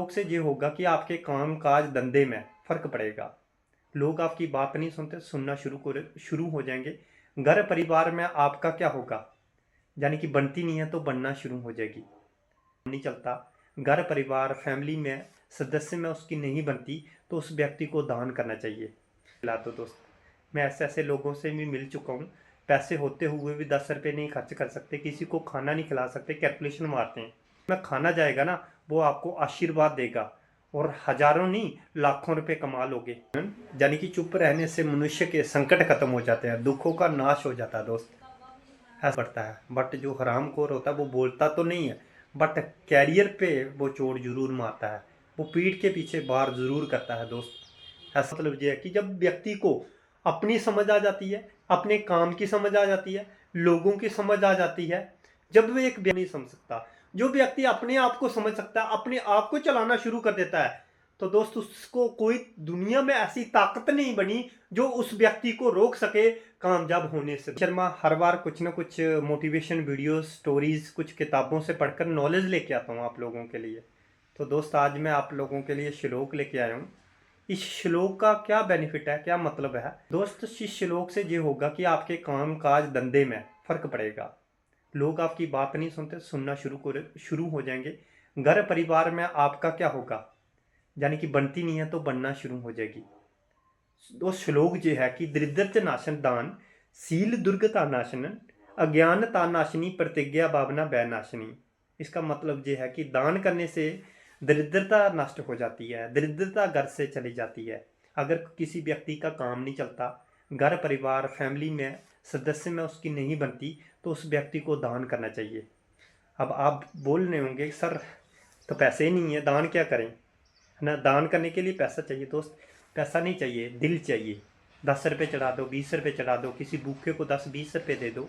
श्लोक से ये होगा कि आपके काम काज धंधे में फर्क पड़ेगा। लोग आपकी बात नहीं सुनते, सुनना शुरू हो जाएंगे। घर परिवार में आपका क्या होगा, यानी कि बनती नहीं है तो बनना शुरू हो जाएगी। नहीं चलता, घर परिवार फैमिली में सदस्य में उसकी नहीं बनती तो उस व्यक्ति को दान करना चाहिए। खिला दो दोस्त, मैं ऐसे ऐसे लोगों से भी मिल चुका हूँ। पैसे होते हुए भी 10 रुपये नहीं खर्च कर सकते, किसी को खाना नहीं खिला सकते, कैलकुलेशन मारते हैं। मैं खाना जाएगा ना, वो आपको आशीर्वाद देगा और हजारों नहीं लाखों रुपए कमा लोगे। यानी कि चुप रहने से मनुष्य के संकट खत्म हो जाते हैं, दुखों का नाश हो जाता है दोस्त। ऐसा पड़ता है, बट जो हरामखोर होता है वो बोलता तो नहीं है, बट कैरियर पे वो चोट जरूर मारता है, वो पीठ के पीछे वार जरूर करता है दोस्त। ऐसा मतलब ये है कि जब व्यक्ति को अपनी समझ आ जाती है, अपने काम की समझ आ जाती है, लोगों की समझ आ जाती है, जब वो एक नहीं समझ सकता, जो व्यक्ति अपने आप को समझ सकता है, अपने आप को चलाना शुरू कर देता है, तो दोस्त उसको कोई दुनिया में ऐसी ताकत नहीं बनी जो उस व्यक्ति को रोक सके कामयाब होने से। शर्मा हर बार कुछ ना कुछ मोटिवेशन वीडियो स्टोरीज कुछ किताबों से पढ़कर नॉलेज लेके आता हूँ आप लोगों के लिए। तो दोस्त आज मैं आप लोगों के लिए श्लोक लेके आया हूँ। इस श्लोक का क्या बेनिफिट है, क्या मतलब है दोस्त? इस श्लोक से ये होगा कि आपके काम काज धंधे में फर्क पड़ेगा। लोग आपकी बात नहीं सुनते, सुनना शुरू हो जाएंगे। घर परिवार में आपका क्या होगा, यानी कि बनती नहीं है तो बनना शुरू हो जाएगी। तो श्लोक जो है कि दरिद्रता नाशन दान, सील दुर्गता नाशनन, अज्ञानता नाशनी, प्रतिज्ञा भावना भय नाशनी। इसका मतलब ये है कि दान करने से दरिद्रता नष्ट हो जाती है, दरिद्रता घर से चली जाती है। अगर किसी व्यक्ति का काम नहीं चलता, घर परिवार फैमिली में सदस्य में उसकी नहीं बनती तो उस व्यक्ति को दान करना चाहिए। अब आप बोल रहे होंगे सर तो पैसे ही नहीं है, दान क्या करें, है ना? दान करने के लिए पैसा चाहिए दोस्त। पैसा नहीं चाहिए, दिल चाहिए। 10 रुपये चढ़ा दो, 20 रुपये चढ़ा दो, किसी भूखे को 10-20 रुपये दे दो।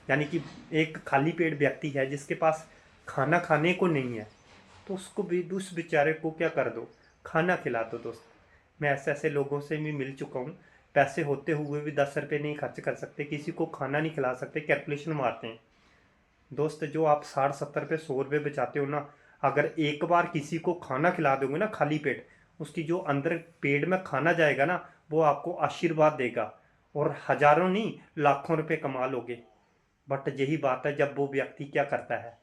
यानी कि एक खाली पेट व्यक्ति है जिसके पास खाना खाने को नहीं है, तो उसको भी, उस बेचारे को क्या कर दो, खाना खिला दो दोस्त। मैं ऐसे ऐसे लोगों से भी मिल चुका हूँ। पैसे होते हुए भी 10 रुपये नहीं खर्च कर सकते, किसी को खाना नहीं खिला सकते, कैलकुलेशन मारते हैं दोस्त। जो आप 60-70 रुपये 100 रुपये बचाते हो ना, अगर एक बार किसी को खाना खिला दोगे ना खाली पेट, उसकी जो अंदर पेट में खाना जाएगा ना, वो आपको आशीर्वाद देगा और हजारों नहीं लाखों रुपए कमा लोगे। बट यही बात है, जब वो व्यक्ति क्या करता है,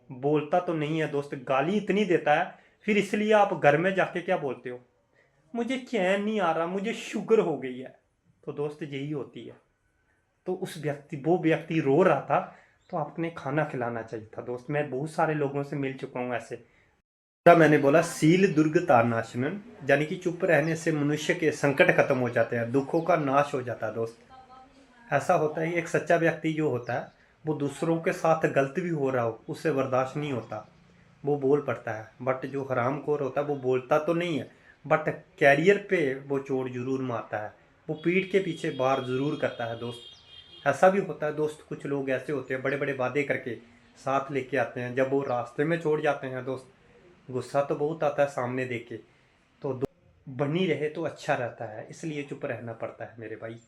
बोलता तो नहीं है दोस्त, गाली इतनी देता है, फिर इसलिए आप घर में जाके क्या बोलते हो, मुझे चैन नहीं आ रहा, मुझे शुगर हो गई है। तो दोस्त यही होती है। तो वो व्यक्ति रो रहा था, तो आपने खाना खिलाना चाहिए था दोस्त। मैं बहुत सारे लोगों से मिल चुका हूँ ऐसे। मैंने बोला सील दुर्ग तारनाशनन, यानी कि चुप रहने से मनुष्य के संकट खत्म हो जाते हैं, दुखों का नाश हो जाता है दोस्त। ऐसा होता है, एक सच्चा व्यक्ति जो होता है वो दूसरों के साथ गलत भी हो रहा हो उससे बर्दाश्त नहीं होता, वो बोल पड़ता है। बट जो हरामखोर होता है वो बोलता तो नहीं है, बट कैरियर पे वो चोट जरूर मारता है, वो पीठ के पीछे वार जरूर करता है दोस्त। ऐसा भी होता है दोस्त, कुछ लोग ऐसे होते हैं बड़े बड़े वादे करके साथ लेके आते हैं, जब वो रास्ते में छोड़ जाते हैं दोस्त, गुस्सा तो बहुत आता है सामने देख के। तो बनी रहे तो अच्छा रहता है, इसलिए चुप रहना पड़ता है मेरे भाई।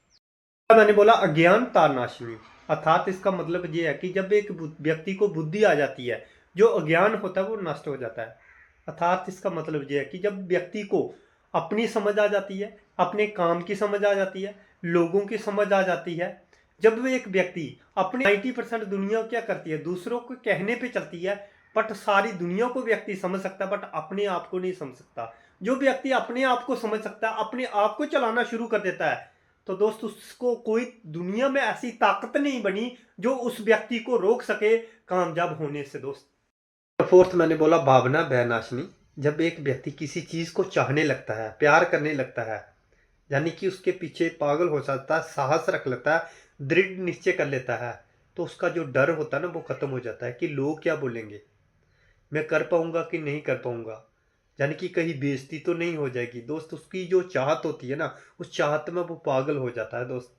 मैंने बोला अज्ञानता नाशनी, अर्थात इसका मतलब ये है कि जब एक व्यक्ति को बुद्धि आ जाती है, जो अज्ञान होता है वो नष्ट हो जाता है। अर्थात इसका मतलब ये है कि जब व्यक्ति को अपनी समझ आ जाती है, अपने काम की समझ आ जाती है, लोगों की समझ आ जाती है, जब वो एक व्यक्ति अपने 90% दुनिया क्या करती है, दूसरों को कहने पे चलती है, बट सारी दुनिया को व्यक्ति समझ सकता है, बट अपने आप को नहीं समझ सकता। जो व्यक्ति अपने आप को समझ सकता है, अपने आप को चलाना शुरू कर देता है, तो दोस्त उसको कोई दुनिया में ऐसी ताकत नहीं बनी जो उस व्यक्ति को रोक सके कामयाब होने से दोस्त। फोर्थ मैंने बोला भावना भयनाशनी, जब एक व्यक्ति किसी चीज को चाहने लगता है, प्यार करने लगता है, यानी कि उसके पीछे पागल हो जाता है, साहस रख लेता है, दृढ़ निश्चय कर लेता है, तो उसका जो डर होता है ना वो खत्म हो जाता है कि लोग क्या बोलेंगे, मैं कर पाऊंगा कि नहीं कर पाऊंगा, यानी कि कहीं बेइज्जती तो नहीं हो जाएगी दोस्त। उसकी जो चाहत होती है ना, उस चाहत में वो पागल हो जाता है दोस्त।